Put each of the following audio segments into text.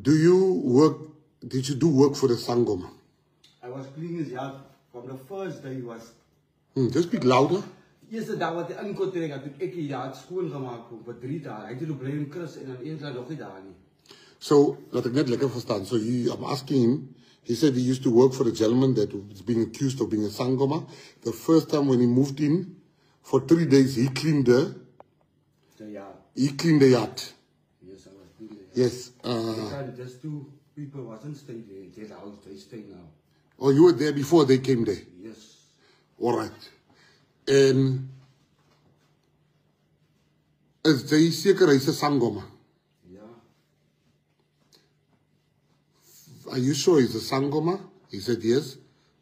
did you do work for the Sangoma? I was cleaning his yard from the first day he was... Just speak louder. Eerste dag wat hy ingetrek het, toen ek die yard skoongemaak vir 3 dae. Hy het toe bly in Chris en dan eens laat nog nie daar nie. So, laat ek net lekker verstaan. So, I'm asking him, he said he used to work for a gentleman that was being accused of being a Sangoma. The first time when he moved in, for 3 days, he cleaned the yard. He cleaned the yard. Yes, I was cleaning the yard. Yes. Just 2 people wasn't staying there. Their house, they stay now. Oh, you were there before they came there? Yes. All right. And is jy seker hy's 'n Sangoma? Yeah. Are you sure he's a Sangoma? He said yes.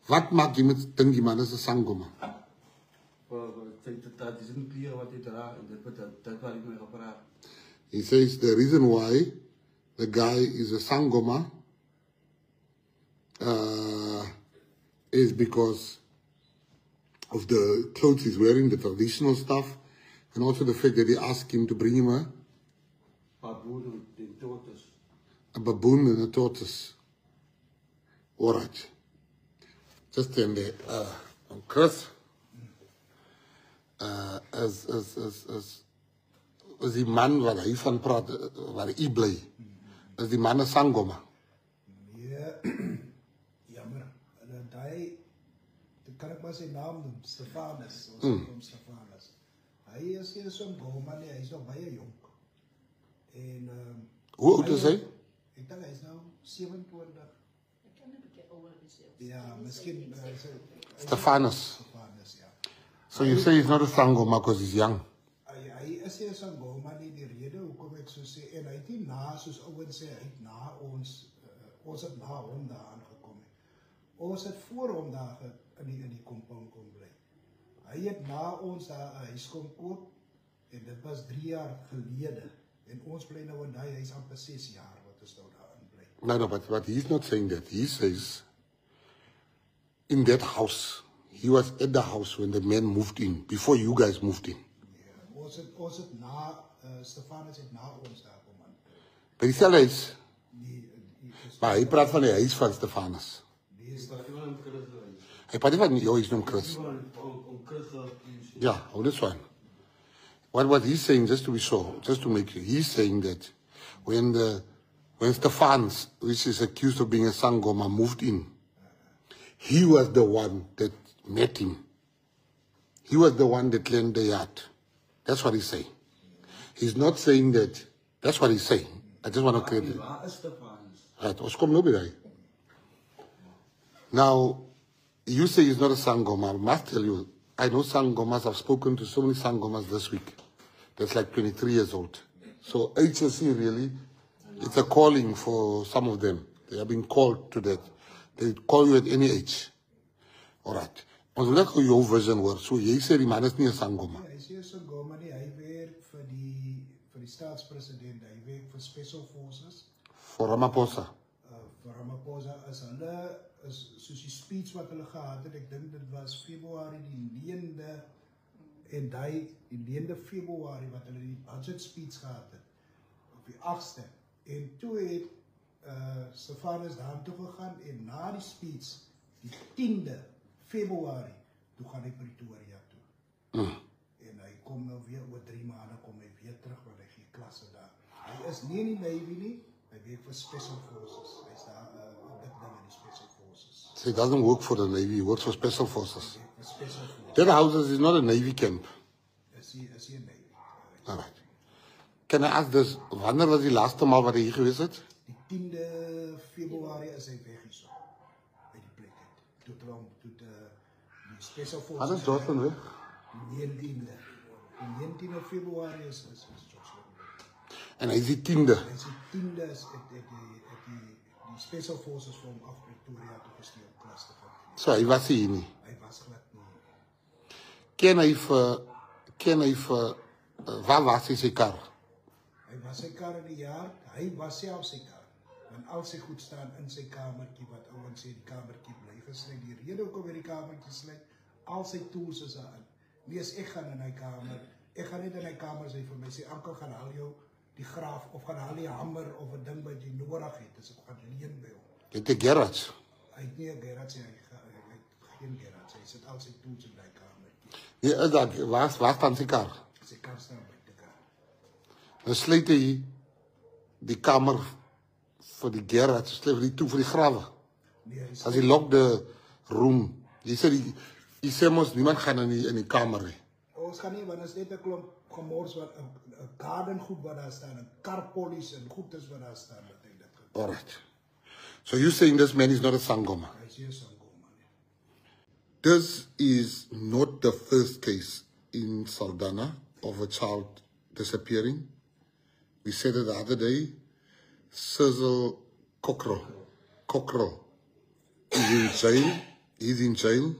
Wat maak jy met dink die man is 'n Sangoma? Dat is nie clear wat hy dra en dit wat hy my gepraat. He says the reason why the guy is a Sangoma is because of the clothes he's wearing, the traditional stuff, and also the fact that they asked him to bring him a baboon and tortoise. A baboon and a tortoise. All right. Just stand there. Chris, as die man waar hy van praat, waar hy bly, is die man 'n Sangoma? Ja, jammer. Daai kan ek maar sy naam noem, Stefanus. Ons noem Stefanus. Hy is nie so 'n goma nie, hy is nog baie jonk. En hoe oud is hy? Ek dink hy is nou 27. Ek kan nie bekeer ouer as hy. Ja, miskien Stefanus. Stefanus, ja. So you say he's not a Sangoma because he's young? Hy is nie 'n Sangoma nie, die rede hoekom ek so sê, en hy het nie na, soos ouens sê, hy het na ons het na hom daar aangekom het. Ons het voor hom daar in die compound kom bly. Hy het na ons daar 'n huis kom koop, en dit was 3 jaar gelede, en ons bly nou in daai huis amper 6 jaar, wat ons nou daar in bly. No, but he's not saying that. He says, in that house, he was at the house when the man moved in, before you guys moved in. Ja, ons het na, Stefanus het na ons daar kom aan. By dieselfde huis? Maar hy praat van die huis van Stefanus. Hy praat nie van jou huis noem Chris. Yeah, oh, this one. What he's saying, just to be sure, just to make it, he's saying that when Stefanus, which is accused of being a Sangoma, moved in, he was the one that met him. He was the one that cleaned the yard. That's what he's saying. He's not saying that. That's what he's saying. I just want to clear that. Right, ons kom nou by daai. Now, you say he's not a Sangoma. I must tell you, I know Sangomas. I've spoken to so many Sangomas this week. That's like 23 years old. So HSC really, it's a calling for some of them. They have been called to that. They call you at any age. All right. Ons wil net gou jou version hoor. So jy sê die man is nie 'n Sangoma. Hy is nie 'n Sangoma nie. Hy werk vir die staatspresident. Hy werk vir Special Forces. For Ramaphosa. Vir Ramaphosa is hulle soos die speech wat hulle gehad het. Ek dink dit was Februarie die 9de en die 9de Februarie wat hulle die budget speech gehad het op die 8ste. En toe het Stefanus daar toe gegaan en na die speech die 10de Februarie toe gaan hy Pretoria toe. En hy kom nou weer oor 3 maande kom hy weer terug want hy gee klasse daar. Hy is nie in die Navy nie, hy werk vir Special Forces. Hy is daar op dit ding in die Special Forces. So he doesn't work for the Navy, he works for Special Forces. Special Forces. That house is not a Navy camp. Is hy 'n Navy. All right. Can I ask this, wanneer was die laaste maal wat hy hier gewees het? Die 10de Februarie is hy weg hierso. By die plek het. Toe die Special Forces. Wat is Jocelyn weg? Die 19de Februarie is Jocelyn weg. En hy is die 10de? Hy is die 10de is die Special Forces van af Pretoria toe gestuur om klas te vat. So hy was hier nie? Hy was glad nie. Ken hy vir, waar was hy sy kar? Hy was sy kar in die jaar, hy was self sy kar. Want al sy goed staan in sy kamertjie, wat ouens sê die kamertjie bly gesluit. Die rede hoekom hy die kamertjie sluit, al sy tools is daarin. Nie as ek gaan in hy kamer, ek gaan net in hy kamer sê vir my, sê, Ankel gaan haal jou die graaf, of gaan haal die hamer, of 'n ding wat jy nodig nodig het, as ek gaan leen by hom. Het 'n garage. Hy het nie 'n garage, hy het geen garage, hy sit al sy tools in die kamer. Ja, dat waar staan sy kar? Sy kar staan buite kar. Dan sluit hy die kamer vir die garage, sluit hy toe vir die grawe. Nee, hy As hy lock the room, jy sê mos niemand gaan in die kamer nie. ons gaan nie, want is net 'n klomp gemors wat 'n garden goed wat daar staan, 'n karpolies en goedes wat daar staan dat hy dit gedoen. Alright. So you're saying this man is not a Sangoma? Hy sê Sangoma nie. This is not the first case in Saldanha of a child disappearing. We said it the other day. Sizzle Cockrell is in jail. He's in jail.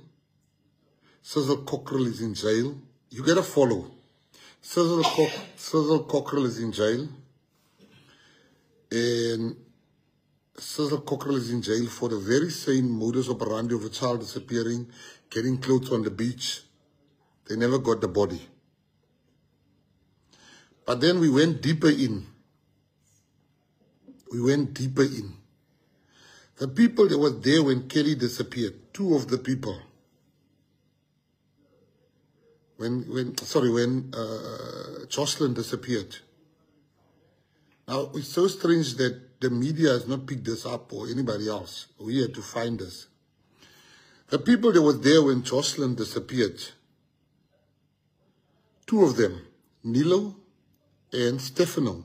Sizzle Cockrell is in jail. You gotta follow. Sizzle Cockrell is in jail. And Sizzle Cockrell is in jail for the very same modus operandi of a child disappearing, getting clothes on the beach. They never got the body. But then we went deeper in. The people that were there when Kelly disappeared, two of the people, when Jocelyn disappeared. Now, it's so strange that the media has not picked this up or anybody else. We had to find this. The people that were there when Jocelyn disappeared, two of them, Nilo and Stefano.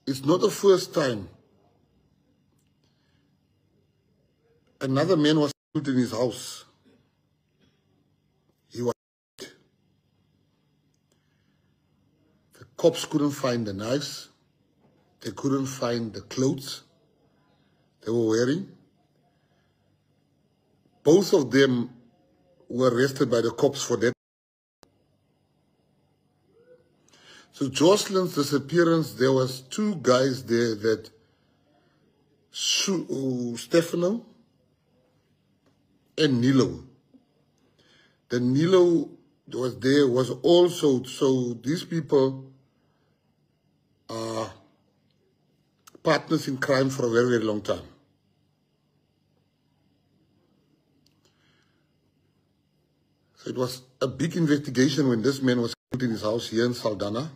It's not the first time another man was killed in his house. He was dead. The cops couldn't find the knives. They couldn't find the clothes they were wearing. Both of them were arrested by the cops for that. So Jocelyn's disappearance, there was two guys there that Stefano and Nilo. The Nilo was there was also, so these people are partners in crime for a very, very long time. So it was a big investigation when this man was killed in his house here in Saldanha.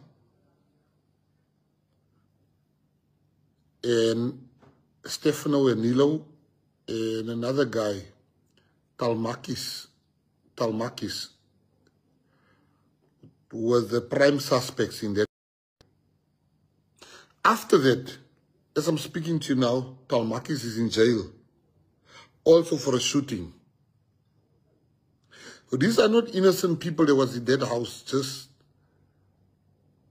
And Stefano and Nilo and another guy, Talmakis, were the prime suspects in that. After that, as I'm speaking to you now, Talmakis is in jail, also for a shooting. So these are not innocent people that was in that house just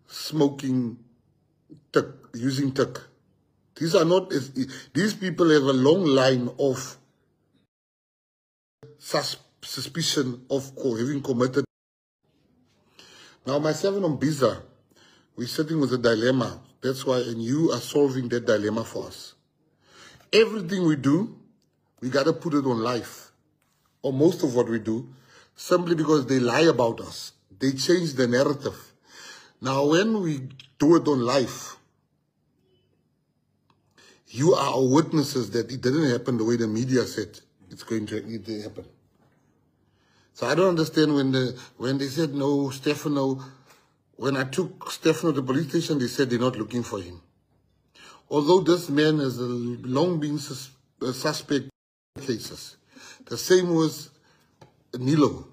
smoking, using tuck. These are not, these people have a long line of suspicion of having committed. Now, myself and Mbiza, we're sitting with a dilemma. That's why, and you are solving that dilemma for us. Everything we do, we got to put it on live. Or most of what we do, simply because they lie about us. They change the narrative. Now, when we do it on live, you are our witnesses that it didn't happen the way the media said it's going to happen. So I don't understand when they said no, Stefano. When I took Stefano to the police station, they said they're not looking for him. Although this man has long been a suspect in cases. The same was Nilo.